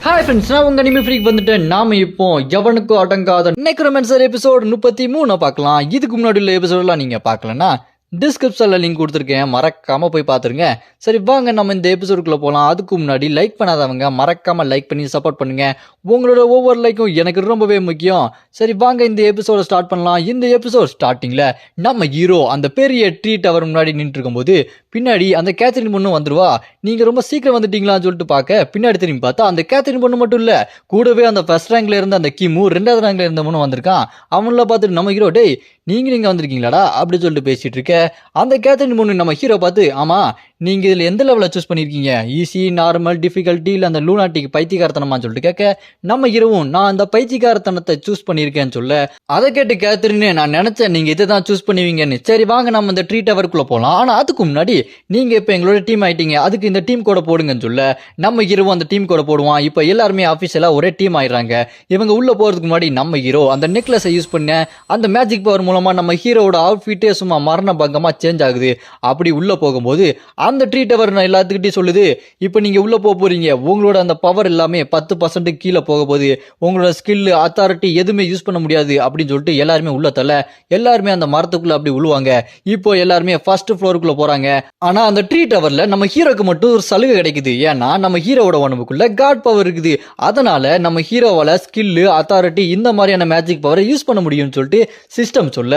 Hi friends, நான் உங்க anime freak வந்துட்டேன். நாம இப்போ எவனுக்கும் அடங்காத நெக்ரோமேன்சர் எபிசோட் 33 பார்க்கலாம். இதுக்கு முன்னாடி உள்ள எபிசோட்லாம் நீங்க பார்க்கலன்னா டிஸ்கிரிப்ஷன்ல லிங்க் கொடுத்துருக்கேன், மறக்காம போய் பார்த்துருங்க. சரி வாங்க நம்ம இந்த எபிசோடுக்குள்ள போகலாம். அதுக்கு முன்னாடி லைக் பண்ணாதவங்க மறக்காம லைக் பண்ணி சப்போர்ட் பண்ணுங்க. உங்களோட ஒவ்வொரு லைக்கும் எனக்கு ரொம்பவே முக்கியம். சரி வாங்க இந்த எபிசோட ஸ்டார்ட் பண்ணலாம். இந்த எபிசோட் ஸ்டார்டிங்ல நம்ம ஹீரோ அந்த பெரிய ட்ரீ டவர் முன்னாடி நின்று இருக்கும்போது பின்னாடி அந்த கேத்ரின் பொண்ணு வந்துருவா. நீங்க ரொம்ப சீக்கிரம் வந்துட்டீங்களான்னு சொல்லிட்டு பார்க்க பின்னாடி திரும்பி பார்த்தா அந்த கேத்ரின் பொண்ணு மட்டும் இல்ல, கூடவே அந்த ஃபர்ஸ்ட் ரேங்க்ல இருந்த அந்த கிமு, 2வது ரேங்க்ல இருந்தவனும் வந்திருக்கான். அவங்கள பார்த்துட்டு நம்ம ஹீரோ, டேய் நீங்க வந்திருக்கீங்களாடா அப்படி சொல்லிட்டு பேசிட்டு இருக்க. அந்த கேத்ரின் பொண்ணு நம்ம ஹீரோ பார்த்து, ஆமா நீங்க இதுல எந்த லெவல சூஸ் பண்ணிருக்கீங்க, ஈஸி, நார்மல், டிஃபிகல்ட்டி இல்ல அந்த லூனாட்டிக் பைத்தியக்காரத்தனமா சொல்லிட்டு கேட்க நம்ம ஹீரோவும் நான் அந்த பைத்தியக்காரத்தனத்தை சூஸ் பண்ணிருக்கேன்னு சொல்ல, அதை கேட்டு கேத்ரின் நான் நினைச்சேன் நீங்க இதை தான் சூஸ் பண்ணுவீங்கன்னு. சரி வாங்க நம்ம இந்த ட்ரீ டவருக்குள்ள போலாம். ஆனா அதுக்கு முன்னாடி நீங்க இப்ப எங்களோட டீம் ஆயிட்டீங்க, அதுக்கு இந்த டீம் கோட போடுங்கன்னு சொல்ல நம்ம ஹீரோ அந்த டீம் கோட போடுவான். இப்ப எல்லாருமே ஆபீஷியலா ஒரே டீம் ஆயிடுறாங்க. இவங்க உள்ள போறதுக்கு முன்னாடி நம்ம ஹீரோ அந்த நெக்லஸை யூஸ் பண்ண அந்த மேஜிக் பவர் மூலமா நம்ம ஹீரோட அவுட்ஃபிட்டே சும்மா மரண பங்கமா சேஞ்ச் ஆகுது. அப்படி உள்ள போகும்போது அந்த ட்ரீ டவர் எல்லாத்துக்கிட்டையும் சொல்லுது, இப்ப நீங்க உள்ள போறீங்க, உங்களோட அந்த பவர் எல்லாமே 10% கீழே போக போகுது, உங்களோட ஸ்கில், அத்தாரிட்டி எதுவுமே யூஸ் பண்ண முடியாது அப்படின்னு சொல்லிட்டு எல்லாருமே உள்ள தள்ள எல்லாருமே அந்த மரத்துக்குள்ள அப்படி உழுவாங்க. இப்போ எல்லாருமே ஃபர்ஸ்ட் ஃப்ளோருக்குள்ள போறாங்க. ஆனா அந்த ட்ரீ டவர்ல நம்ம ஹீரோக்கு மட்டும் ஒரு சலுகை கிடைக்குது. ஏன்னா நம்ம ஹீரோவோட உடம்புக்குள்ள காட் பவர் இருக்குது. அதனால நம்ம ஹீரோவால ஸ்கில், அத்தாரிட்டி இந்த மாதிரியான மேஜிக் பவரை யூஸ் பண்ண முடியும்னு சொல்லிட்டு சிஸ்டம் சொல்ல,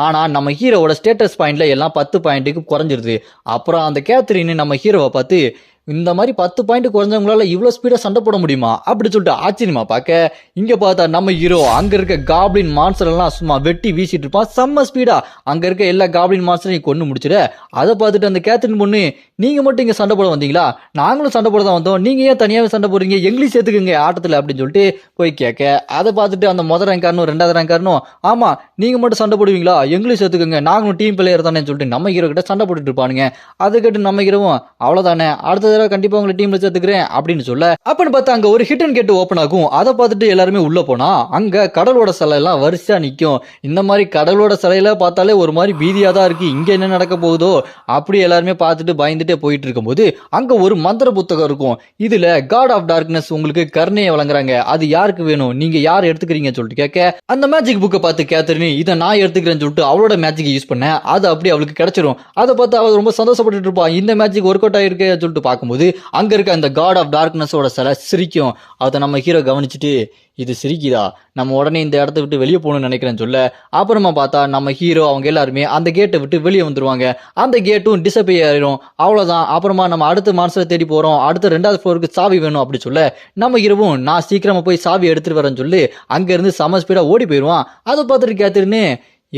ஆனா நம்ம ஹீரோவோட ஸ்டேட்டஸ் பாயிண்ட்ல எல்லாம் 10 பாயிண்ட்டுக்கு குறைஞ்சிருது. அப்புறம் அந்த கேத்ரின் நம்ம ஹீரோவை பார்த்து, இந்த மாதிரி 10 பாயிண்ட் குறைஞ்சவங்களால இவ்வளவு ஸ்பீடா சண்டை போட முடியுமா அப்படி சொல்லிட்டு ஆச்சரியமா பார்க்க, இங்க பார்த்தா நம்ம ஹீரோ அங்க இருக்க காப்ளின் மான்ஸ்டர் எல்லாம் சும்மா வெட்டி வீசிட்டு இருப்பான் செம்ம ஸ்பீடா. அங்க இருக்க எல்லா காப்ளின் மான்ஸ்டரையும் கொண்டு முடிச்சிட, அதை பார்த்துட்டு அந்த கேத்ரின் பொண்ணு, நீங்க மட்டும் இங்க சண்டை போட வந்தீங்களா, நாங்களும் சண்டை போட தான் வந்தோம், நீங்க ஏன் தனியாவே சண்டை போடுறீங்க, எங்களையும் சேர்த்துக்குங்க ஆட்டத்துல அப்படின்னு சொல்லிட்டு போய் கேட்க, அதை பார்த்துட்டு அந்த முதல் ரேங்காரனும் 2வது ரேங்காரனும், ஆமா நீங்க மட்டும் சண்டை போடுவீங்களா, எங்களையும் சேர்த்துக்குங்க, நாங்களும் டீம் பிளேயர் தானே சொல்லிட்டு நம்ம ஹீரோ கிட்ட சண்டை போட்டுட்டு இருப்பானுங்க. அதை கேட்டு நம்ம ஹீரோவும், அவ்வளவுதானே அடுத்த கண்டிப்பா உங்களை டீம்ல சேர்த்துக்கிறேன் அப்படின்னு சொல்ல, அப்படின்னு பார்த்தா அங்க ஒரு ஹிட் அண்ட் கேட் ஓபன் ஆகும். அதை பார்த்துட்டு எல்லாருமே உள்ள போனா அங்க கடலோட சிலை எல்லாம் வரிசையா நிக்கும். இந்த மாதிரி கடலோட சிலையில பார்த்தாலே ஒரு மாதிரி பீதியா தான் இருக்கு, இங்க என்ன நடக்க போகுதோ அப்படி எல்லாருமே பார்த்துட்டு பயந்துட்டே போயிட்டு இருக்கும்போது அங்க ஒரு மந்திர புத்தகம் இருக்கும். இதுல காட் ஆஃப் டார்க்னஸ் உங்களுக்கு கருணையை வழங்குறாங்க, அது யாருக்கு வேணும், நீங்க யார் எடுத்துக்கிறீங்கன்னு சொல்லிட்டு கேட்க, அந்த மேஜிக் புக்கை பார்த்து கேத்ரின் இதை நான் எடுத்துக்கிறேன்னு சொல்லிட்டு அவளோட மேஜிக் யூஸ் பண்ண அது அப்படி அவளுக்கு கிடைச்சிரும். அதை பார்த்து அவள் ரொம்ப சந்தோஷப்பட்டு இருப்பான், இந்த மேஜிக் ஒர்க் அவுட் ஆயிருக்கு சொல்லிட்டு பார்க்கும்போது அங்க இருக்க அந்த காட் ஆஃப் டார்க்னஸோட சிலை சிரிக்கும். அதை நம்ம ஹீரோ கவனிச்சுட்டு, இது சிரிக்குதா, நம்ம உடனே இந்த இடத்த விட்டு வெளியே போகணும்னு நினைக்கிறேன்னு சொல்ல, அப்புறமா பார்த்தா நம்ம ஹீரோ அவங்க எல்லாருமே அந்த கேட்டை விட்டு வெளியே வந்துருவாங்க. அந்த கேட்டும் டிசப்பியர் ஆயிரும். அவ்வளவுதான். அப்புறமா நம்ம அடுத்த மான்ஸ்டரை தேடி போறோம், அடுத்த 2வது ஃப்ளோருக்கு சாவி வேணும் அப்படி சொல்ல, நம்ம ஹீரோவும் நான் சீக்கிரமா போய் சாவி எடுத்துட்டு வரேன்னு சொல்லி அங்க இருந்து சம ஸ்பீடா ஓடி போயிடுவான். அதை பார்த்துட்டு கேத்துருன்னு,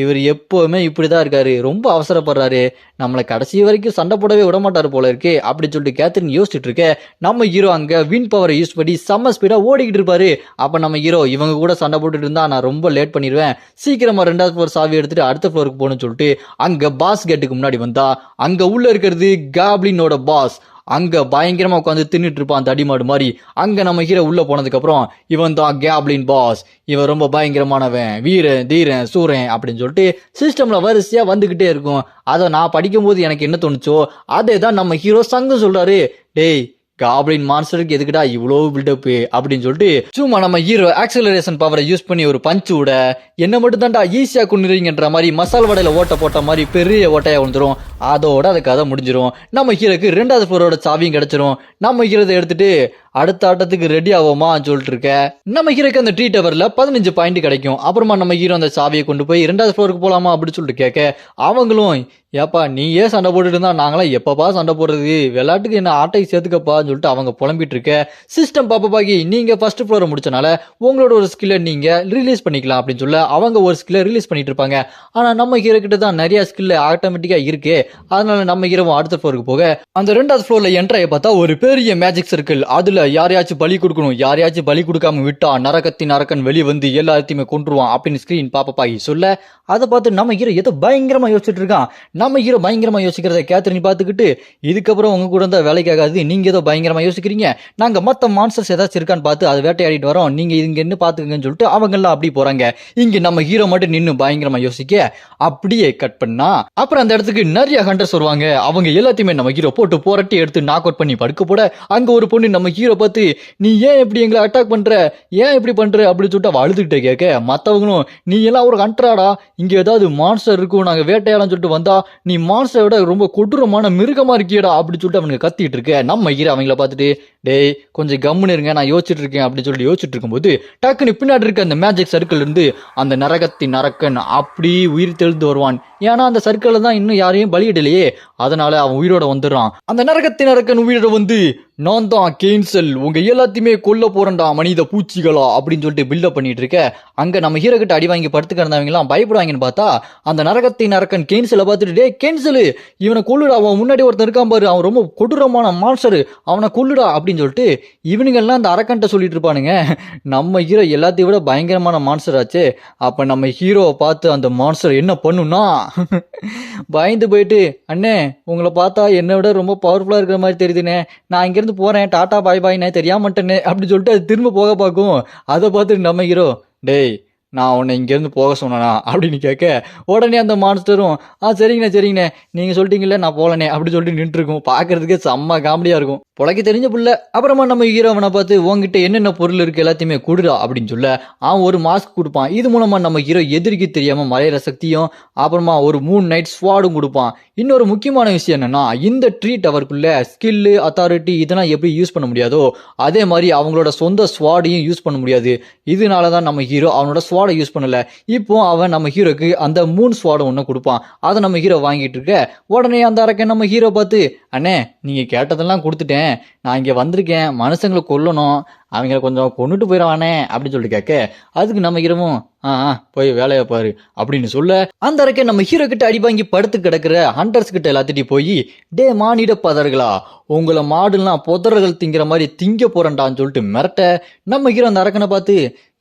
இவர் எப்பவுமே இப்படிதான் இருக்காரு, ரொம்ப அவசரப்படுறாரு, நம்மளை கடைசி வரைக்கும் சண்டை போடவே விட மாட்டாரு போல இருக்கே அப்படி சொல்லிட்டு கேத்ரின் யோசிச்சுட்டு இருக்க, நம்ம ஹீரோ அங்க வின் பவரை யூஸ் பண்ணி செம்ம ஸ்பீடா ஓடிக்கிட்டு இருப்பாரு. அப்ப நம்ம ஹீரோ, இவங்க கூட சண்டை போட்டுட்டு இருந்தா நான் ரொம்ப லேட் பண்ணிடுவேன், சீக்கிரமா 2வது ஃப்ளோர் சாவி எடுத்துட்டு அடுத்த ஃப்ளோருக்கு போகணும்னு சொல்லிட்டு அங்க பாஸ் கேட்டுக்கு முன்னாடி வந்தா அங்க உள்ள இருக்கிறது காப்ளினோட பாஸ். அங்க பயங்கரமா உட்காந்து தின்னுட்டு இருப்பான் தடிமாடு மாதிரி. அங்க நம்ம ஹீரோ உள்ள போனதுக்கு அப்புறம், இவன் தான் காப்ளின் பாஸ், இவன் ரொம்ப பயங்கரமானவன், வீரன் தீரன் சூரன் அப்படின்னு சொல்லிட்டு சிஸ்டம்ல வரிசையா வந்துகிட்டே இருக்கும். அதை நான் படிக்கும் போது எனக்கு என்ன தோணுச்சோ அதே தான் நம்ம ஹீரோ சங்கம் சொல்றாரு, டேய் காப்ளின் மான்ஸ்டருக்கு எதுக்குடா இவ்வளவு பில்டப் அப்படின்னு சொல்லிட்டு சும்மா நம்ம ஹீரோ ஆக்சலரேஷன் பவரை யூஸ் பண்ணி ஒரு பஞ்சு விட, என்ன மட்டும் தான்டா ஈஸியா கொண்டுறீங்கன்ற மாதிரி மசால் வடையில ஓட்ட போட்ட மாதிரி பெரிய ஓட்டையா வந்துடும். அதோட அது கதை முடிஞ்சிடும். நம்ம ஹீரோக்கு 2வது ஃப்ளோரோட சாவியும் கிடைச்சிரும். நம்ம ஹீரோதை எடுத்துட்டு அடுத்த ஆட்டத்துக்கு ரெடி ஆகுமா சொல்லிட்டு இருக்க, நம்ம ஹீரோக்கு அந்த ட்ரீ டவர்ல 15 பாயிண்ட் கிடைக்கும். அப்புறமா நம்ம ஹீரோ அந்த சாவியை கொண்டு போய் 2வது ஃப்ளோருக்கு போலாமா அப்படின்னு சொல்லிட்டு கேட்க, அவங்களும் ஏப்பா நீ ஏன் சண்டை போட்டுட்டு இருந்தா நாங்களாம் எப்பப்பா சண்டை போடுறது, விளையாட்டுக்கு என்ன ஆட்டை சேர்த்துக்கப்பா சொல்லிட்டு அவங்க புலம்பிட்டு இருக்க, சிஸ்டம் பாப்பாக்கி நீங்க ஃபர்ஸ்ட் ஃப்ளோரை முடிச்சனால உங்களோட ஒரு ஸ்கில்லை நீங்க ரிலீஸ் பண்ணிக்கலாம் அப்படின்னு சொல்ல அவங்க ஒரு ஸ்கில்லை ரிலீஸ் பண்ணிட்டு இருப்பாங்க. ஆனா நம்ம ஹீரோ கிட்ட தான் நிறைய ஸ்கில் ஆட்டோமேட்டிக்கா இருக்கு. அதனால நம்ம ஹீரோ அடுத்த ஃப்ளோருக்கு போக அந்த 2வது ஃப்ளோர்ல என்ட்ராய பார்த்தா ஒரு பெரிய மேஜிக் சர்க்கிள். அதுல யாரையாச்சும் பலி கொடுக்கணும், யாரையாச்சும் பலி கொடுக்காம விட்டா நரகத்தின் அரக்கன் வெளியே வந்து எல்லாத்தையுமே கொன்றுவான் அப்படின்னு ஸ்கிரீன் பாப்பாக்கி சொல்ல, அதை பார்த்து நம்ம ஹீரோ ஏதோ பயங்கரமா யோசிச்சுட்டு இருக்கான். நம்ம ஹீரோ பயங்கரமா யோசிக்கிறத கேத்ரின் பார்த்துக்கிட்டு, இதுக்கப்புறம் உங்க கூட இருந்தா வேலைக்காகாது, நீங்க ஏதோ பயங்கரமா யோசிக்கிறீங்க, நாங்க மத்த மான்ஸ்டர்ஸ் ஏதாச்சும் இருக்கான்னு பார்த்து அதை வேட்டையாடிட்டு வரோம், நீங்க இங்க என்ன பாத்துக்கங்கன்னு சொல்லிட்டு அவங்க எல்லாம் அப்படி போறாங்க. இங்க நம்ம ஹீரோ மட்டும் நின்னு பயங்கரமா யோசிக்க, அப்படியே கட் பண்ணா அப்புறம் அந்த இடத்துக்கு நிறைய ஹண்டர்ஸ் வருவாங்க. அவங்க எல்லாத்தையுமே நம்ம ஹீரோ போட்டு போராட்டி எடுத்து நாக் அவுட் பண்ணி படுக்க போட, அங்க ஒரு பொண்ணு நம்ம ஹீரோ ஹீரோ பார்த்து நீ ஏன் இப்படி எங்களை அட்டாக் பண்ற, ஏன் இப்படி பண்ற அப்படின்னு சொல்லிட்டு அவ அழுதுகிட்டே கேட்க, மற்றவங்களும் நீ எல்லாம் ஒரு கண்ட்ராடா, இங்க ஏதாவது மான்ஸ்டர் இருக்கும், நாங்க வேட்டையாடலாம் சொல்லிட்டு வந்தா நீ மான்ஸ்டரை விட ரொம்ப கொடூரமான மிருகமா இருக்கியடா அப்படின்னு சொல்லிட்டு அவனுக்கு கத்திட்டு இருக்க. நம்ம ஹீரோ அவங்கள பார்த்துட்டு டேய் கொஞ்சம் கம்முன்னு இருங்க, நான் யோசிச்சுட்டு இருக்கேன் அப்படின்னு சொல்லி யோசிச்சுட்டு இருக்கும்போது டக்குன்னு பின்னாடி இருக்க அந்த மேஜிக் சர்க்கிள் இருந்து அந்த நரகத்தின் அரக்கன் அப்படி உயிர் தெழுந்து வருவான். ஏன்னா அந்த சர்க்கிள் தான் இன்னும் யாரையும் பலியிடலையே, அதனால அவன் உயிரோட வந்துடுறான். அந்த நரகத்தின் அரக்கன் உயிரோட வந்து நான் தான் கேன்சல், உங்க எல்லாத்தையுமே கொல்ல போறேன்டா மனித பூச்சிகளா அப்படின்னு சொல்லிட்டு பில்டப் பண்ணிட்டு இருக்க. அங்க நம்ம ஹீரோ கிட்ட அடி வாங்கி படுத்து கிடந்தவங்க எல்லாம் பயப்படுவாங்கன்னு பார்த்தா அந்த நரகத்தின் அரக்கன் கேன்சலை பார்த்துட்டு டே கேன்சல் இவனை கொல்லுடா, அவன் முன்னாடி ஒருத்தர் இருக்கான் பாரு, அவன் ரொம்ப கொடூரமான மான்ஸ்டர், அவனை கொல்லுடா அப்படின்னு சொல்லிட்டு இவனுங்க எல்லாம் அந்த அரக்கன்ட்ட சொல்லிட்டு இருப்பானுங்க. நம்ம ஹீரோ எல்லாத்தையும் விட பயங்கரமான மான்ஸ்டர் ஆச்சு. அப்ப நம்ம ஹீரோவை பார்த்து அந்த மான்ஸ்டர் என்ன பண்ணுன்னா பயந்து போயிட்டு அண்ணே உங்களை பார்த்தா என்னை விட ரொம்ப பவர்ஃபுல்லா இருக்கிற மாதிரி தெரியுதுண்ணே, நான் இங்கிருந்து போறேன், டாடா பாய் பாய்னே தெரியாமட்டேன்னு அப்படின்னு சொல்லிட்டு அது திரும்ப போக பார்க்கும். அதை பார்த்துட்டு நம்ம ஹீரோ டேய் நான் உன்னை இங்கேருந்து போக சொன்னேனா அப்படின்னு கேட்க, உடனே அந்த மான்ஸ்டரும் சரிங்கண்ணே நீங்கள் சொல்லிட்டீங்களே நான் போகலனே அப்படி சொல்லிட்டு நின்றுருக்கும். பார்க்கறதுக்கே செம்ம காமெடியாக இருக்கும். பொழைக்க தெரிஞ்ச புள்ள. அப்புறமா நம்ம ஹீரோவனை பார்த்து உங்ககிட்ட என்னென்ன பொருள் இருக்குது எல்லாத்தையுமே கொடுடா அப்படின்னு சொல்ல அவன் ஒரு மாஸ்க் கொடுப்பான். இது மூலமாக நம்ம ஹீரோ எதிரிக்கு தெரியாமல் மறையிற சக்தியும் அப்புறமா ஒரு 3 நைட் ஸ்வாடும் கொடுப்பான். இன்னொரு முக்கியமான விஷயம் என்னன்னா இந்த ட்ரீட் அவருக்குள்ள ஸ்கில்லு அத்தாரிட்டி இதெல்லாம் எப்படி யூஸ் பண்ண முடியாதோ அதே மாதிரி அவங்களோட சொந்த ஸ்வாடையும் யூஸ் பண்ண முடியாது. இதனால தான் நம்ம ஹீரோ அவனோட ஸ்வாடை யூஸ் பண்ணல. இப்போ அவன் நம்ம ஹீரோக்கு அந்த 3 ஸ்வாடை ஒன்று கொடுப்பான். அதை நம்ம ஹீரோ வாங்கிட்டு இருக்க. உடனே அந்த அரக்கன் நம்ம ஹீரோ பார்த்து அண்ணே நீங்க கேட்டதெல்லாம் கொடுத்துட்டேன், நான் இங்க வந்திருக்கேன் மனுஷங்களை கொல்லணும், அவங்கள கொஞ்சம் கொண்டுட்டு போயிடவானே அப்படின்னு சொல்லிட்டு கேட்க, அதுக்கு நம்ம ஹீரோவும் போய் வேலையை பாரு அப்படின்னு சொல்ல அந்த அரக்கன் நம்ம ஹீரோ கிட்ட அடி வாங்கி படுத்து கிடக்குற ஹண்டர்ஸ் கிட்ட எல்லாத்திட்டையும் போய் டே மானிட பதர்களா, உங்களை மாடுலாம் புதர்கள் திங்கிற மாதிரி திங்க போறேன்டான்னு சொல்லிட்டு மிரட்ட, நம்ம ஹீரோ அந்த அரக்கனை பார்த்து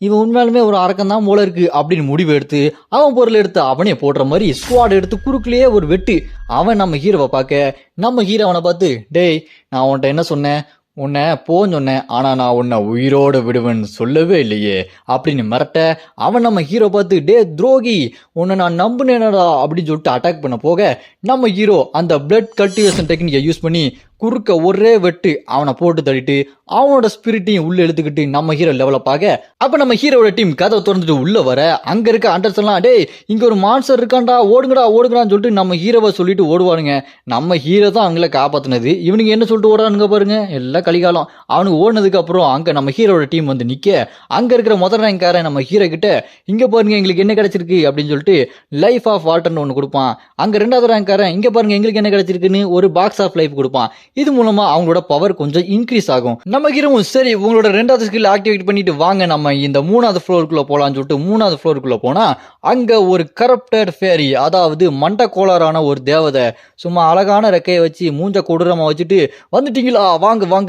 இவன் உண்மையாலுமே ஒரு அரக்கன் தான் போல இருக்கு அப்படின்னு முடிவு எடுத்து அவன் பொருள் எடுத்து அவனே போடுற மாதிரி ஸ்குவாட் எடுத்து குறுக்குலயே ஒரு வெட்டு. அவன் நம்ம ஹீரோவை பார்க்க நம்ம ஹீரோ அவனை பார்த்து டேய் நான் உன்கிட்ட என்ன சொன்னேன், உன்னை போன்னு சொன்னேன், ஆனா நான் உன்னை உயிரோட விடுவேன்னு சொல்லவே இல்லையே அப்படின்னு மிரட்ட அவன் நம்ம ஹீரோ பார்த்து டே துரோகி உன்னை நான் நம்புனேனடா அப்படின்னு சொல்லிட்டு அட்டாக் பண்ண போக நம்ம ஹீரோ அந்த பிளட் கல்டிவேஷன் டெக்னிக்கை யூஸ் பண்ணி குறுக்க ஒரே வெட்டு அவனை போட்டு தள்ளிட்டு அவனோட ஸ்பிரிட்டையும் உள்ள எடுத்துக்கிட்டு நம்ம ஹீரோ லெவலப் ஆக, அப்ப நம்ம ஹீரோட டீம் கதை திறந்துட்டு உள்ள வர அங்க இருக்க ஹண்டர்ஸ் எல்லாம் டேய் இங்க ஒரு மான்ஸ்டர் இருக்கான்டா ஓடுங்கடான்னு சொல்லிட்டு நம்ம ஹீரோவை சொல்லிட்டு ஓடுவானுங்க. நம்ம ஹீரோ தான் அவங்கள காப்பாத்தினது, இவனுக்கு என்ன சொல்லிட்டு ஓடானுங்க பாருங்க, எல்லாம் கலிகாலம். அவனுக்கு ஓடினதுக்கு அப்புறம் அங்க நம்ம ஹீரோட டீம் வந்து நிக்க, அங்க இருக்கிற முதல் ரேங்காரன் நம்ம ஹீரோ கிட்ட இங்க பாருங்க எங்களுக்கு என்ன கிடைச்சிருக்கு அப்படின்னு சொல்லிட்டு லைஃப் ஆஃப் வாட்டர்னு ஒன்று கொடுப்பான். அங்க 2வது ரேங்காரன் இங்க பாருங்க எங்களுக்கு என்ன கிடைச்சிருக்குன்னு ஒரு பாக்ஸ் ஆஃப் லைஃப் கொடுப்பான். இது மூலமா அவங்களோட பவர் கொஞ்சம் இன்க்ரீஸ் ஆகும். நம்ம ஹீரோவும் சரி உங்களோட 2வது ஸ்கில் ஆக்டிவேட் பண்ணிட்டு வாங்க நம்ம இந்த 3வது ஃப்ளோருக்குள்ள போலான்னு சொல்லிட்டு 3வது ஃப்ளோருக்குள்ள போனா அங்க ஒரு கரப்டட் ஃபேரி, அதாவது மண்ட கோளாறான ஒரு தேவதை சும்மா அழகான ரெக்கையை வச்சு மூஞ்ச கொடூரமா வச்சுட்டு வந்துட்டீங்களா வாங்க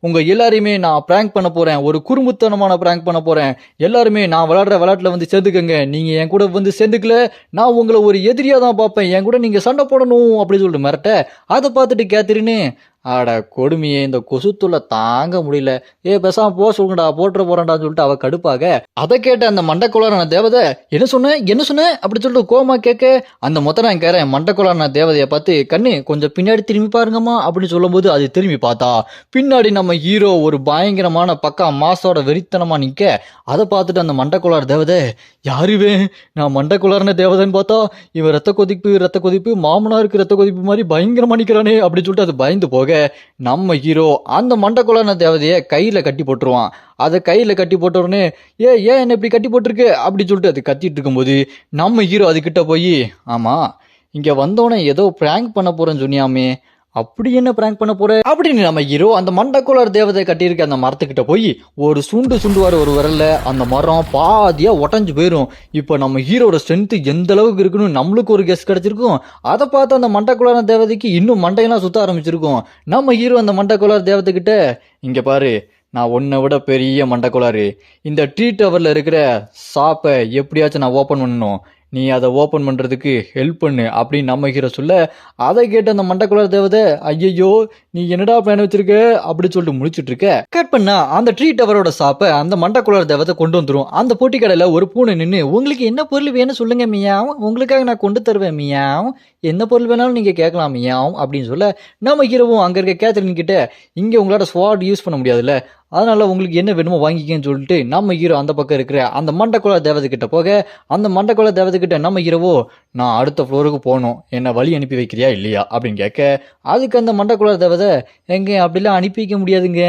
உங்க எல்லாரையுமே நான் பிராங்க் பண்ண போறேன், ஒரு குறும்புத்தனமான பிராங்க் பண்ண போறேன், எல்லாருமே நான் விளையாடுற விளையாட்டுல வந்து சேர்ந்துக்கங்க, நீங்க என் கூட வந்து சேர்ந்துக்கல நான் உங்களை ஒரு எதிரியா தான் பார்ப்பேன், என் கூட நீங்க சண்டை போடணும் அப்படின்னு சொல்லிட்டு மிரட்ட, அதை பார்த்துட்டு கேத்திரின்னு ஆட கொடுமையே இந்த கொசுத்துள்ள தாங்க முடியல, பேசாம போ சொல்லுங்கடா போட்டுற போறான்டான்னு சொல்லிட்டு அவ கடுப்பாக, அதை கேட்ட அந்த மண்டக்கோளாரான தேவதை என்ன சொன்ன அப்படி சொல்லிட்டு கோமா கேட்க அந்த மொத்தனாங்காரன் மண்டக்கோளாரான தேவதையை பார்த்து கண்ணு கொஞ்சம் பின்னாடி திரும்பி பாருங்கம்மா அப்படின்னு சொல்லும் போது அது திரும்பி பார்த்தா பின்னாடி நம்ம ஹீரோ ஒரு பயங்கரமான பக்கா மாசோட வெறித்தனமா நிக்க, அதை பார்த்துட்டு அந்த மண்டக்கோளார் தேவதை யாருவே நான் மண்டக்கோளாரான தேவதைன்னு பார்த்தா இவன் ரத்த கொதிப்பு மாமனாருக்கு ரத்த கொதிப்பு மாதிரி பயங்கரமா நிக்கிறானே அப்படின்னு சொல்லிட்டு அது பயந்து போக நம்ம ஹீரோ அந்த மண்டக்கோளான தேவதைய கையில கட்டி போட்டுருவான். அதை கையில கட்டி போட்ட உடனே ஏன் என்ன இப்படி கட்டி போட்டிருக்கு அப்படின்னு சொல்லிட்டு அது கத்திட்டு இருக்கும்போது நம்ம ஹீரோ அது கிட்ட போய் ஆமா இங்க வந்தோடனே ஏதோ பிராங்க் பண்ண போறேன்னு சொன்னியாமே, அப்படி என்ன பிராங்க் பண்ண போற அப்படின்னு நம்ம ஹீரோ அந்த மண்டக்கோளார் தேவதை கட்டியிருக்க அந்த மரத்துக்கிட்ட போய் ஒரு சுண்டுவார் ஒரு விரல்ல, அந்த மரம் பாதியா உடஞ்சு போயிடும். இப்போ நம்ம ஹீரோட ஸ்ட்ரென்த் எந்த அளவுக்கு இருக்குன்னு நம்மளுக்கு ஒரு கெஸ் கிடைச்சிருக்கும். அதை பார்த்து அந்த மண்டக்கோளார் தேவதைக்கு இன்னும் மண்டையெல்லாம் சுத்த ஆரம்பிச்சிருக்கும். நம்ம ஹீரோ அந்த மண்டக்கோளார் தேவதை கிட்ட இங்க பாரு நான் உன்னை விட பெரிய மண்டக்கோளாறு, இந்த ட்ரீ டவர்ல இருக்கிற ஷாப்பை எப்படியாச்சும் நான் ஓப்பன் பண்ணணும், நீ அதை ஓப்பன் பண்ணுறதுக்கு ஹெல்ப் பண்ணு அப்படின்னு நம்ம ஹீரோ சொல்ல, அதை கேட்டு அந்த மண்டக்குள்ள தேவதை ஐயோ நீ என்னடா பிளான் வச்சிருக்க அப்படி சொல்லிட்டு முடிச்சுட்டு இருக்க. கட் பண்ணா அந்த ட்ரீ டவரோட சாப்பை அந்த மண்டக்குள்ள தேவதை கொண்டு வந்துடும். அந்த பொட்டி கடையில் ஒரு பூனை நின்று உங்களுக்கு என்ன பொருள் வேணும் சொல்லுங்க மியாவும், உங்களுக்காக நான் கொண்டு தருவேன் மியாவும், என்ன பொருள் வேணாலும் நீங்கள் கேட்கலாம் மியாவும் அப்படின்னு சொல்ல, நம்ம ஹீரோவும் அங்கே இருக்க கேத்ரின் கிட்ட இங்கே உங்களோட ஸ்வாட் யூஸ் பண்ண முடியாதுல்ல, அதனால உங்களுக்கு என்ன வேணுமோ வாங்கிக்கன்னு சொல்லிட்டு நம்ம ஹீரோ அந்த பக்கம் இருக்கிற அந்த மண்டக்குள்ள தேவதை கிட்ட போக, அந்த மண்டக்குள்ள தேவதை கிட்ட நம்ம ஹீரோவோ நான் அடுத்த ஃப்ளோருக்கு போகணும், என்னை வழி அனுப்பி வைக்கிறியா இல்லையா அப்படின்னு கேட்க, அதுக்கு அந்த மண்டக்குள்ள தேவதை எங்க அப்படிலாம் அனுப்பி வைக்க முடியாதுங்க,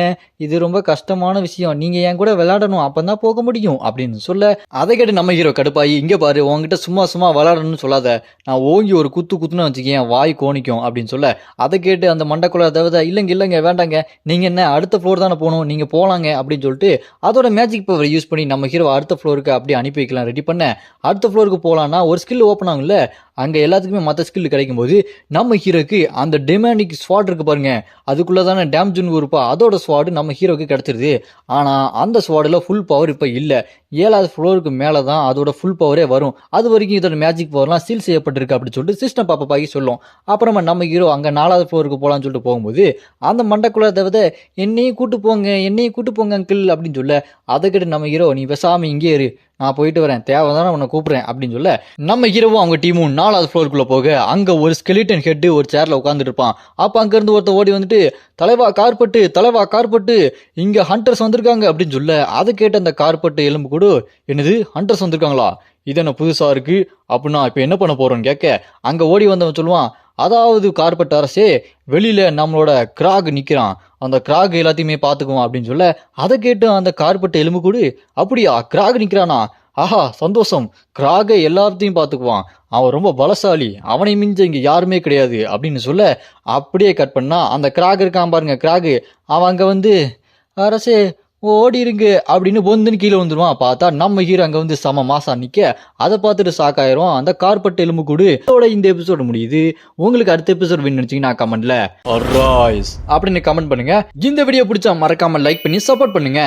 இது ரொம்ப கஷ்டமான விஷயம், நீங்க என் கூட விளையாடணும் அப்பதான் போக முடியும் அப்படின்னு சொல்ல, அதை கேட்டு நம்ம ஹீரோ கடுப்பாயி இங்க பாரு உங்ககிட்ட சும்மா சும்மா விளையாடணும்னு சொல்லாத, நான் ஓங்கி ஒரு குத்துன்னு வச்சுக்கேன் வாய் கோணிக்கும் அப்படின்னு சொல்ல, அதை கேட்டு அந்த மண்டக்குள்ள தேவதை இல்லைங்க வேண்டாங்க, நீங்க என்ன அடுத்த ஃப்ளோர் தானே போகணும், நீங்க போலாங்க அப்படின்னு சொல்லிட்டு அதோட மேஜிக் பவர் யூஸ் பண்ணி நம்ம ஹீரோ அடுத்த ஃப்ளோருக்கு அப்படியே அனுப்பி வைக்கலாம் ரெடி பண்ண. அடுத்த ஃப்ளோருக்கு போகலான்னா ஒரு ஸ்கில் ஓப்பன் ஆகும்ல, அங்கே எல்லாத்துக்குமே மற்ற ஸ்கில் கிடைக்கும் போது நம்ம ஹீரோக்கு அந்த டெமானிக் ஸ்வாட் இருக்கு பாருங்க, அதுக்குள்ளே தானே டேம்ஜுன் இருப்பா, அதோட ஸ்வாடு நம்ம ஹீரோக்கு கிடச்சிருது. ஆனால் அந்த ஸ்வாடில் ஃபுல் பவர் இப்போ இல்லை, 7வது ஃப்ளோருக்கு மேலே தான் அதோட ஃபுல் பவரே வரும், அது வரைக்கும் இதோட மேஜிக் பவர்லாம் சீல் செய்யப்பட்டிருக்கு அப்படின்னு சொல்லிட்டு சிஸ்டம் பாப்பாக்கி சொல்லும். அப்புறமா நம்ம ஹீரோ அங்கே 4வது ஃப்ளோருக்கு போகலான்னு சொல்லிட்டு போகும்போது அந்த மண்டக்குள்ள தேவதை என்னையும் கூட்டு போங்க அங்கிள் அப்படின்னு சொல்ல, அதை கேட்டு நம்ம ஹீரோ நீ பேசாம இங்கே இரு, நான் போயிட்டு வரேன், தேவைதானே உன்னை கூப்பிட்றேன் அப்படின்னு சொல்ல, நம்ம ஹீரோவும் அவங்க டீமும் 4வது ஃப்ளோருக்குள்ளே போக அங்கே ஒரு ஸ்கெலிட்டன் ஹெட்டு ஒரு சேரில் உட்காந்துட்டு இருப்பான். அப்போ அங்கேருந்து ஒருத்தர் ஓடி வந்துட்டு தலைவா கார்பட்டு இங்கே ஹண்டர்ஸ் வந்திருக்காங்க அப்படின்னு சொல்ல, அதை கேட்டு அந்த கார்பட்டு எலும்பு கூட என்னது ஹண்டர்ஸ் வந்திருக்காங்களா, இது என்ன புதுசாக இருக்குது அப்படின்னா இப்போ என்ன பண்ண போகிறோன்னு கேட்க, அங்கே ஓடி வந்தவன் சொல்லுவான் அதாவது கார்பெட் அரசே வெளியில நம்மளோட கிராக் நிற்கிறான், அந்த கிராக் எல்லாத்தையுமே பார்த்துக்குவோம் அப்படின்னு சொல்ல, அதை கேட்டு அந்த கார்பெட் எலும்பு கூடு அப்படியா கிராக் நிற்கிறானா, ஆஹா சந்தோஷம், கிராகை எல்லாத்தையும் பார்த்துக்குவான், அவன் ரொம்ப பலசாலி, அவனை மிஞ்ச இங்கே யாருமே கிடையாது அப்படின்னு சொல்ல, அப்படியே கட் பண்ணா அந்த கிராக் இருக்கான் பாருங்க கிராகு, அவன் அங்கே வந்து அரசே ஓடி இருங்க அப்படின்னு பொந்துன்னு கீழே வந்துடுவான். பார்த்தா நம்ம ஹீரோ அங்கே வந்து செம மாசா நிற்க, அதை பார்த்துட்டு ஷாக் ஆயிரும் அந்த கார்பெட் எலும்பு கூடு. இதோட இந்த எபிசோடு முடியுது. உங்களுக்கு அடுத்த எபிசோட் வேணும்னு நினைச்சீங்கன்னா கமெண்ட்ல அப்படின்னு கமெண்ட் பண்ணுங்க. இந்த வீடியோ பிடிச்சா மறக்காம லைக் பண்ணி சப்போர்ட் பண்ணுங்க.